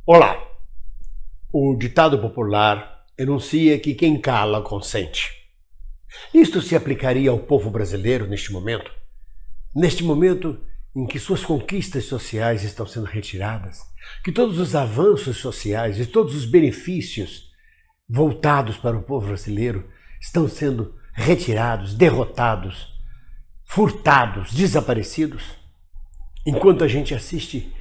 Olá! O ditado popular enuncia que quem cala consente. Isto se aplicaria ao povo brasileiro neste momento? Neste momento em que suas conquistas sociais estão sendo retiradas, que todos os avanços sociais e todos os benefícios voltados para o povo brasileiro estão sendo retirados, derrotados, furtados, desaparecidos, enquanto a gente assiste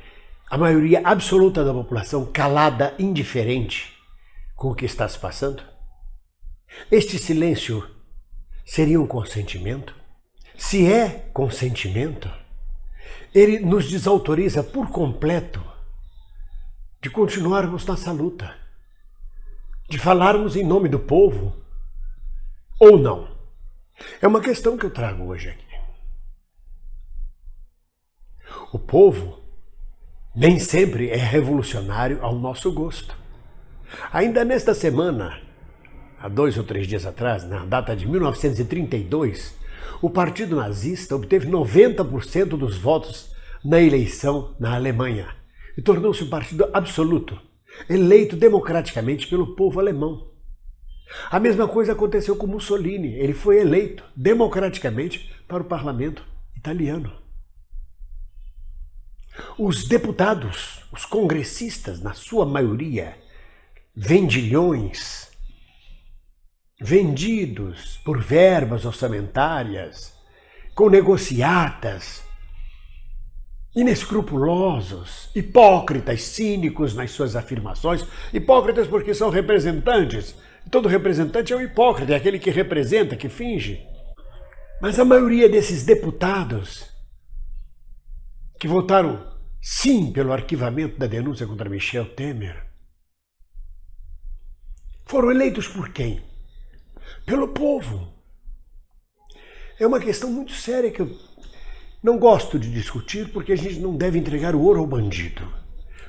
a maioria absoluta da população calada, indiferente com o que está se passando? Este silêncio seria um consentimento? Se é consentimento, ele nos desautoriza por completo de continuarmos nossa luta, de falarmos em nome do povo ou não. É uma questão que eu trago hoje aqui. O povo nem sempre é revolucionário ao nosso gosto. Ainda nesta semana, há 2 ou 3 dias atrás, na data de 1932, o Partido Nazista obteve 90% dos votos na eleição na Alemanha e tornou-se um partido absoluto, eleito democraticamente pelo povo alemão. A mesma coisa aconteceu com Mussolini. Ele foi eleito democraticamente para o parlamento italiano. Os deputados, os congressistas, na sua maioria, vendilhões, vendidos por verbas orçamentárias, com negociatas, inescrupulosos, hipócritas, cínicos nas suas afirmações, hipócritas porque são representantes. Todo representante é um hipócrita, é aquele que representa, que finge. Mas a maioria desses deputados que votaram sim pelo arquivamento da denúncia contra Michel Temer foram eleitos por quem? Pelo povo. É uma questão muito séria que eu não gosto de discutir, porque a gente não deve entregar o ouro ao bandido.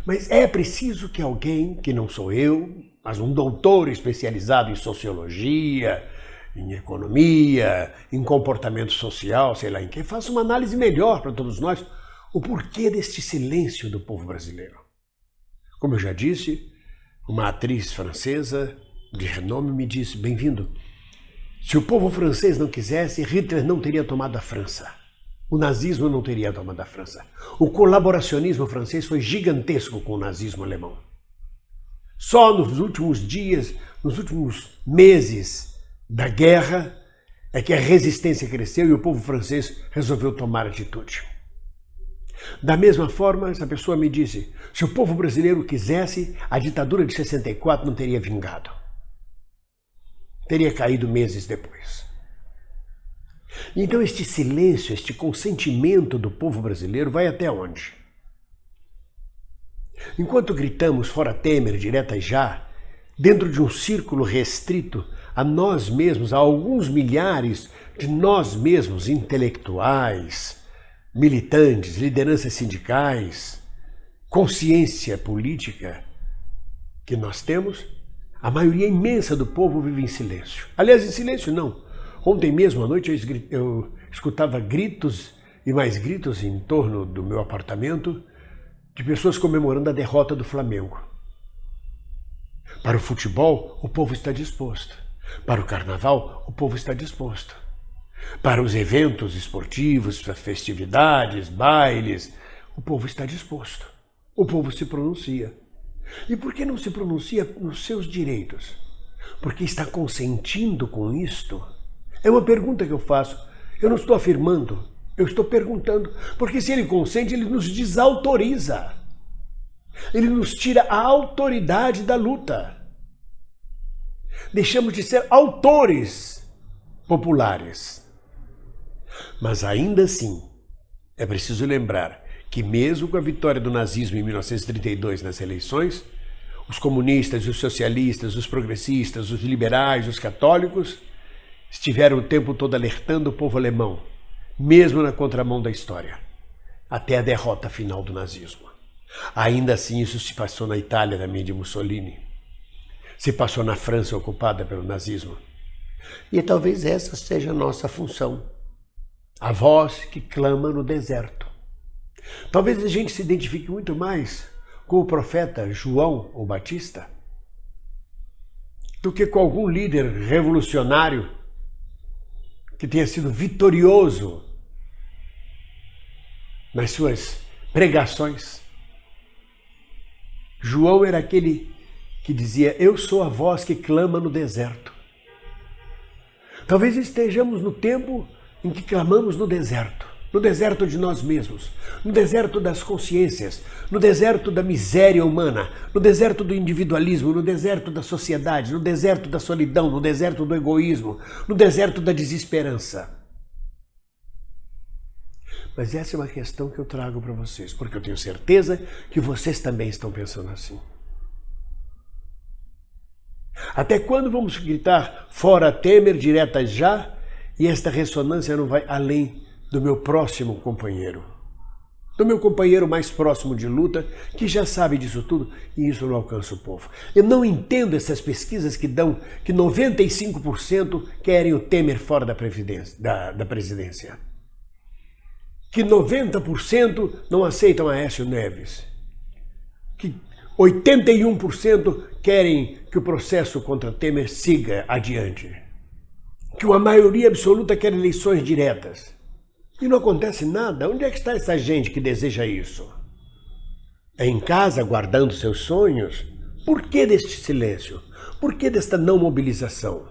Mas é preciso que alguém, que não sou eu, mas um doutor especializado em sociologia, em economia, em comportamento social, sei lá em que, faça uma análise melhor para todos nós, o porquê deste silêncio do povo brasileiro. Como eu já disse, uma atriz francesa de renome me disse: bem-vindo, se o povo francês não quisesse, Hitler não teria tomado a França. O nazismo não teria tomado a França. O colaboracionismo francês foi gigantesco com o nazismo alemão. Só nos últimos dias, nos últimos meses da guerra, é que a resistência cresceu e o povo francês resolveu tomar atitude. Da mesma forma, essa pessoa me disse: se o povo brasileiro quisesse, a ditadura de 64 não teria vingado. Teria caído meses depois. Então este silêncio, este consentimento do povo brasileiro vai até onde? Enquanto gritamos fora Temer, direta já, dentro de um círculo restrito a nós mesmos, a alguns milhares de nós mesmos, intelectuais, militantes, lideranças sindicais, consciência política que nós temos, a maioria imensa do povo vive em silêncio. Aliás, em silêncio não. Ontem mesmo à noite eu escutava gritos e mais gritos em torno do meu apartamento de pessoas comemorando a derrota do Flamengo. Para o futebol, o povo está disposto. Para o carnaval, o povo está disposto. Para os eventos esportivos, festividades, bailes, o povo está disposto. O povo se pronuncia. E por que não se pronuncia nos seus direitos? Porque está consentindo com isto? É uma pergunta que eu faço. Eu não estou afirmando, eu estou perguntando. Porque se ele consente, ele nos desautoriza. Ele nos tira a autoridade da luta. Deixamos de ser autores populares. Mas ainda assim, é preciso lembrar que mesmo com a vitória do nazismo em 1932 nas eleições, os comunistas, os socialistas, os progressistas, os liberais, os católicos estiveram o tempo todo alertando o povo alemão, mesmo na contramão da história, até a derrota final do nazismo. Ainda assim, isso se passou na Itália também de Mussolini, se passou na França ocupada pelo nazismo. E talvez essa seja a nossa função. A voz que clama no deserto. Talvez a gente se identifique muito mais com o profeta João o Batista do que com algum líder revolucionário que tenha sido vitorioso nas suas pregações. João era aquele que dizia: eu sou a voz que clama no deserto. Talvez estejamos no tempo em que clamamos no deserto de nós mesmos, no deserto das consciências, no deserto da miséria humana, no deserto do individualismo, no deserto da sociedade, no deserto da solidão, no deserto do egoísmo, no deserto da desesperança. Mas essa é uma questão que eu trago para vocês, porque eu tenho certeza que vocês também estão pensando assim. Até quando vamos gritar fora Temer, diretas já, e esta ressonância não vai além do meu próximo companheiro? Do meu companheiro mais próximo de luta, que já sabe disso tudo, e isso não alcança o povo. Eu não entendo essas pesquisas que dão que 95% querem o Temer fora da presidência. Que 90% não aceitam Aécio Neves. Que 81% querem que o processo contra Temer siga adiante. Que uma maioria absoluta quer eleições diretas. E não acontece nada. Onde é que está essa gente que deseja isso? É em casa, guardando seus sonhos? Por que deste silêncio? Por que desta não mobilização?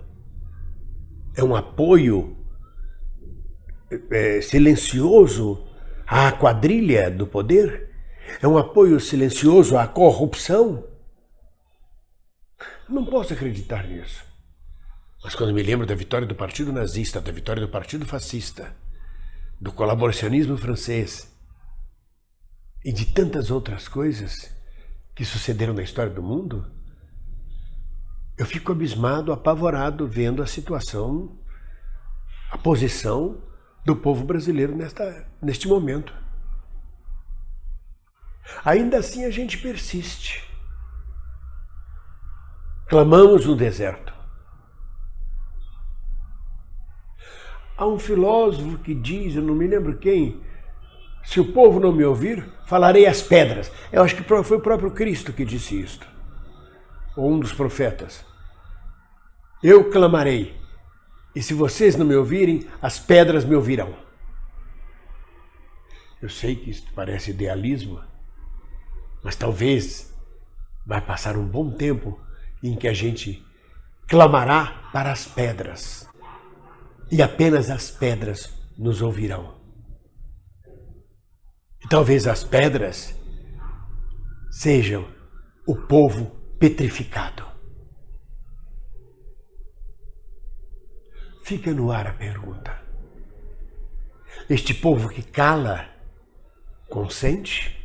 É um apoio silencioso à quadrilha do poder? É um apoio silencioso à corrupção? Não posso acreditar nisso. Mas quando me lembro da vitória do partido nazista, da vitória do partido fascista, do colaboracionismo francês e de tantas outras coisas que sucederam na história do mundo, eu fico abismado, apavorado, vendo a situação, a posição do povo brasileiro neste momento. Ainda assim a gente persiste. Clamamos no deserto. Há um filósofo que diz, eu não me lembro quem, se o povo não me ouvir, falarei às pedras. Eu acho que foi o próprio Cristo que disse isto, ou um dos profetas. Eu clamarei, e se vocês não me ouvirem, as pedras me ouvirão. Eu sei que isso parece idealismo, mas talvez vai passar um bom tempo em que a gente clamará para as pedras. E apenas as pedras nos ouvirão. E talvez as pedras sejam o povo petrificado. Fica no ar a pergunta. Este povo que cala, consente?